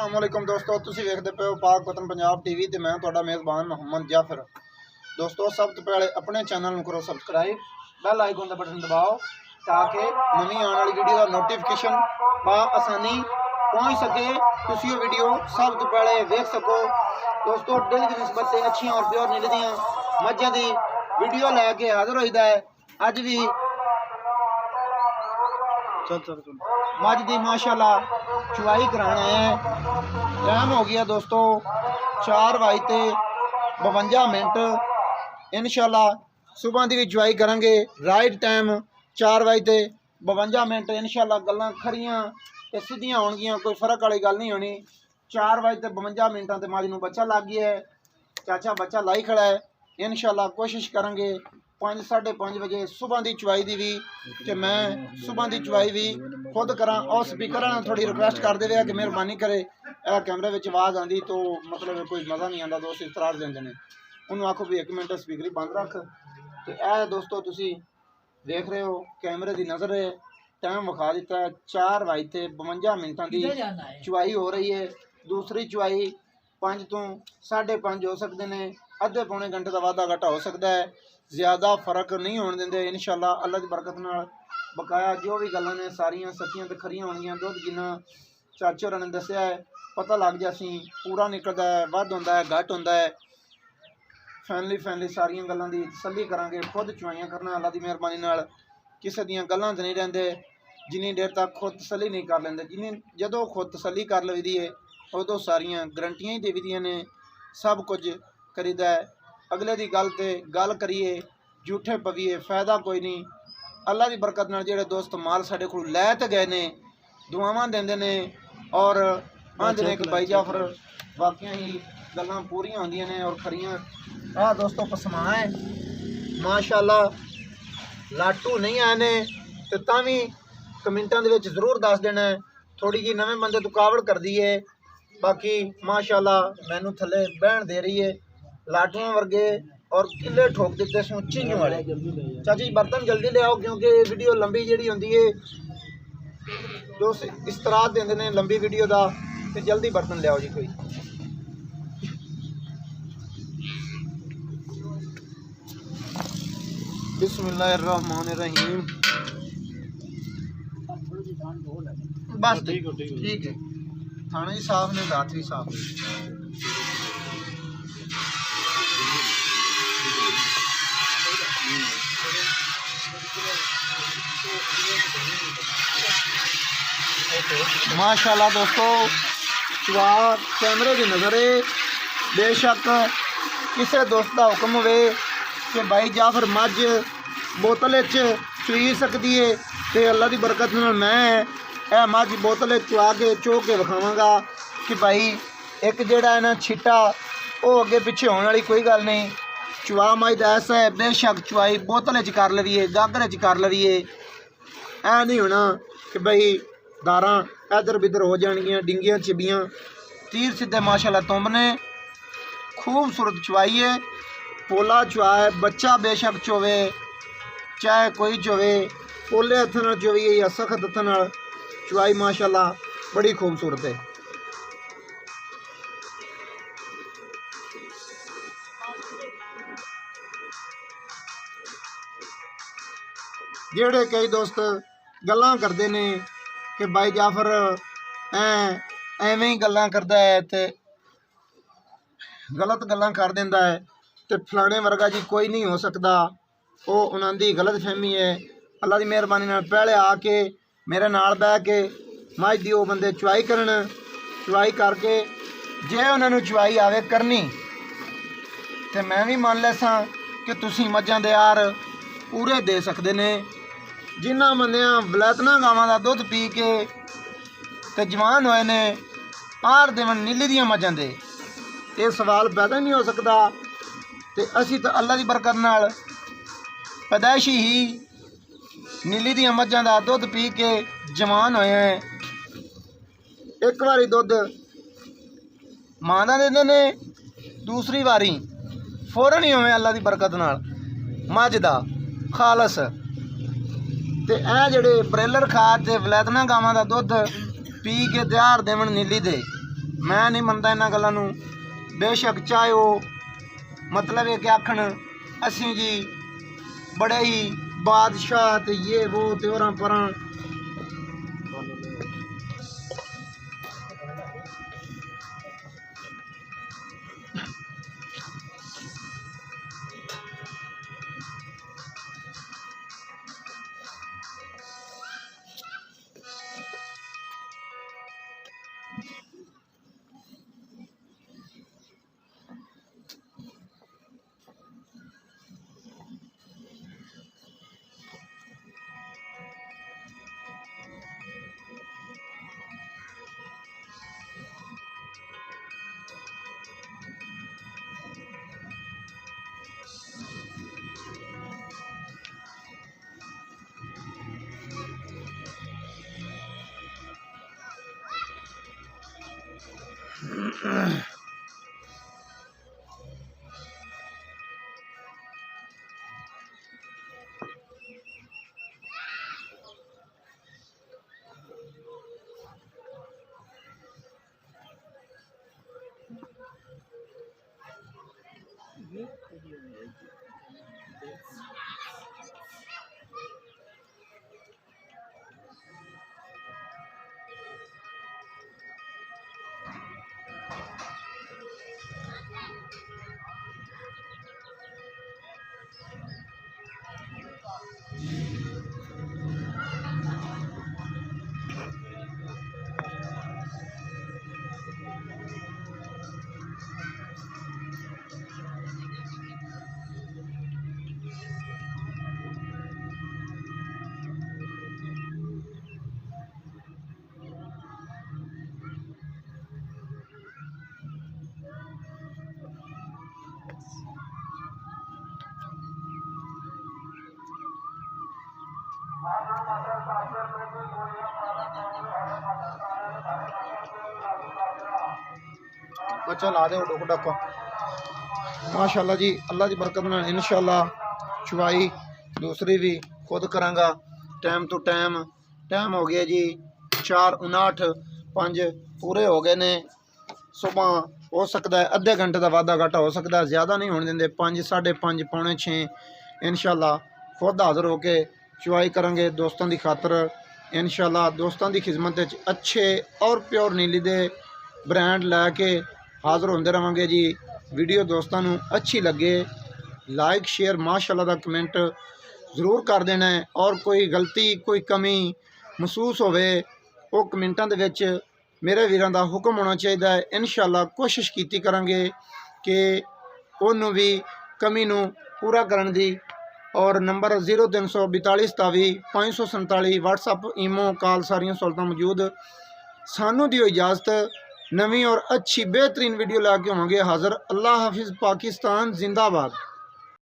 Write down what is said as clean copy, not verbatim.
अस्सलामुअलैकुम दोस्तों, तुसी वेखदे पे हो पाक वतन पंजाब टीवी ते मैं तुहाडा मेज़बान मोहम्मद जाफर। दोस्तों सब तो पहले अपने चैनल करो सब्सक्राइब, बैल आइकन का बटन दबाओ ताकि नवी आने वाली वीडियो का नोटिफिकेशन आसानी पहुँच सके, तुसी वो वीडियो सब तो पहले देख सको। दोस्तों डेली की नस्बत अच्छी और प्योर नीली दियां मझां दी वीडियो लैके हाजिर होईदा है। अज भी मझ दी माशाल्लाह चुवाई कराना है। टाइम हो गया दोस्तों 4:52 इंशाल्लाह सुबह की भी चुवाई करेंगे। राइट टाइम 4:52 इंशाल्लाह। गल्लां खरियां ते सीधियां होणगियां, कोई फर्क वाली गल नहीं होनी। 4:52 ते मझ नूं बच्चा लग गया है, चाचा बच्चा लाई खड़ा है। इंशाल्लाह कोशिश करेंगे 5 साढ़े 5 बजे सुबह की चुवाई की भी, कि मैं सुबह की चुवाई भी खुद करा। और स्पीकर ने थोड़ी रिक्वेस्ट कर दे कि मेहरबानी करे कैमरे में आवाज़ आती तो मतलब कोई मज़ा नहीं आता, दोस्त इतराज़ देंगे ने। उन्होंने आखो भी 1 मिनट स्पीकर बंद रख। तो यह दोस्तों तुसी देख रहे हो कैमरे की नज़र है, टाइम विखा दिता है 4:52 की चुवाई हो रही है। दूसरी चुवाई 5 तो 5:30 हो सकते हैं, अद्धे पौने घंटे का वाधा घाटा हो सकता है, ज़्यादा फर्क नहीं होने देंगे इंशाल्लाह। अल्लाह की बरकत नाल बकाया जो भी गल्लां ने सारियां सच्चियां तो खरियां होणगियां। दुध जिन्ना चाचे होरां ने दस्सिया है पता लग जासी, पूरा निकलता है, वध होंदा है, घट होंदा है। फैमिली सारियां गल्लां दी तसल्ली करांगे। खुद चुवाइयां करना अल्लाह की मेहरबानी नाल, किसी दियां गल्लां ते नहीं रहिंदे जिन्नी देर तक खुद तसल्ली नहीं कर लेंदे। जिन्नी जदों खुद तसल्ली कर लईदी है उदों सारियां गरंटियां ही देवीदियां ने, सब कुछ करीदा है। अगले की गल ते गल करिए, झूठे पवीए, फायदा कोई नहीं। अल्लाह की बरकत नाल जेड़े दोस्त माल साडे कोल लै ते गए ने, दुआवां देंदे ने और आंदे ने कि भाई जाफर वाकई ही गल्लां पूरियां होंदियां ने और खरियां। आ दोस्तों पसमा है माशाल्लाह, लाटू नहीं आए ने ते तां भी कमेंटां दे विच जरूर दस देना है। थोड़ी जी नवें बंदे रुकावट कर दी है, बाकी माशाल्लाह मैनू थले बहन दे रही है। लाटुआं वर्गे और किले ठोक दिते सो चिंजू वाले। चाची बर्तन जल्दी ले आओ क्योंकि वीडियो लंबी जी होंगी है, दोस्त इस तरह देंगे ने लंबी वीडियो का, तो जल्दी बर्तन ले आओ जी कोई। बिस्मिल्लाहिर्रहमानिर्रहीम। बस ठीक है, थाना ही साफ ने, रात भी साफ है। माशाल्लाह दोस्तों चुवा कैमरे की नज़र है। बेशक किसी दोस्त का हुक्म होवे कि भाई जाफर मझ बोतल चुई सकती है, तो अल्लाह की बरकत नाल मैं यह मझ बोतल चुआ के चो के विखावांगा कि भाई एक जेड़ा है ना छिट्टा वो अगे पिछे होने वाली कोई गल नहीं। चुआ मझ ऐसा है, बेशक चुआई बोतल कर लवीए, गागर कर लवीए, ऐ नहीं होना कि भाई दारां इधर बिधर हो जाएगियां, डिंगियां चिबियां। तीर सीधे माशाल्लाह तुमने खूबसूरत चुवाई है, पोला चुआ है। बच्चा बेशक चोवे चाहे कोई चोवे, पोले हथ नाल चोवीए या सख्त हथ नाल, चुवाई माशाल्लाह बड़ी खूबसूरत है। जेड़े कई दोस्त गल्लां करते ने कि भाई जाफर एवें ही गल्लां करता है तो गलत गल्लां कर देंदा है, तो फलाने वर्गा जी कोई नहीं हो सकता, वो उन्होंने गलत फहमी है। अल्लाह की मेहरबानी नाल पहले आके मेरे नाल बह के मझ दी वो बंदे चुवाई करन, चुवाई करके जे उन्होंने चुवाई आवे करनी तो मैं भी मान लैसा कि तुसी मझां दे यार पूरे दे सकते ने। जिन्हां बंदियां बलैतना गावां दा दुध पी के ते जवान होए ने आर देवन नीली दियां मझां दे, ये सवाल पैदा नहीं हो सकता। तो असी तो अल्लाह की बरकत नाल पैदाइशी ही नीली दियां मझां दा दुध पी के जवान होए हैं। एक बारी दुध मां दा देंदे ने, दूसरी बारी फौरन ही होवे अल्लाह की बरकत नाल मझ दा खालस। तो यह जोड़े ब्रेलर खाद ते वलैतना गावां दा दुध पी के तैयार देवन नीली दे, मैं नहीं मनता इन्हां गल्लां नूं। बेशक चाहे वो मतलब है कि आखन असी जी बड़े ही बादशाह ते ये वो ते होरां परां। बच्चा ला दे डुक डक माशाल्लाह जी। अल्लाह की बरकत नाल इंशाल्लाह चवाई दूसरी भी खुद करांगा टाइम टू टाइम। टाइम हो गया जी 4:59, 5 पूरे हो गए ने। सुबह हो सकता है अद्धे घंटे का वाधा घाटा हो सकता है, ज़्यादा नहीं होने देंगे। 5, 5:30, पौने 6 इंशाल्लाह खुद हाज़र होके चवाई करेंगे दोस्तों की खातर। इंशाल्लाह दोस्तों की खिदमत अच्छे और प्योर नीली दे ब्रांड लैके हाज़र होंदे रहांगे जी। वीडियो दोस्तों नूं अच्छी लगे लाइक शेयर माशाल्लाह दा कमेंट ज़रूर कर देना है। और कोई गलती कोई कमी महसूस होवे वो कमेंटां दे विच मेरे वीरां दा हुक्म होना चाहिए। इंशाल्लाह कोशिश कीती करांगे कि उन्होंने भी कमी नूं पूरा करन दी। और नंबर 0342 27 547 व्हाट्सअप ईमो कॉल सारियां सहूलतां मौजूद। सानू दियो इजाज़त। नवी और अच्छी बेहतरीन वीडियो लैके होवांगे हाज़र। अल्लाह हाफिज़। पाकिस्तान जिंदाबाद।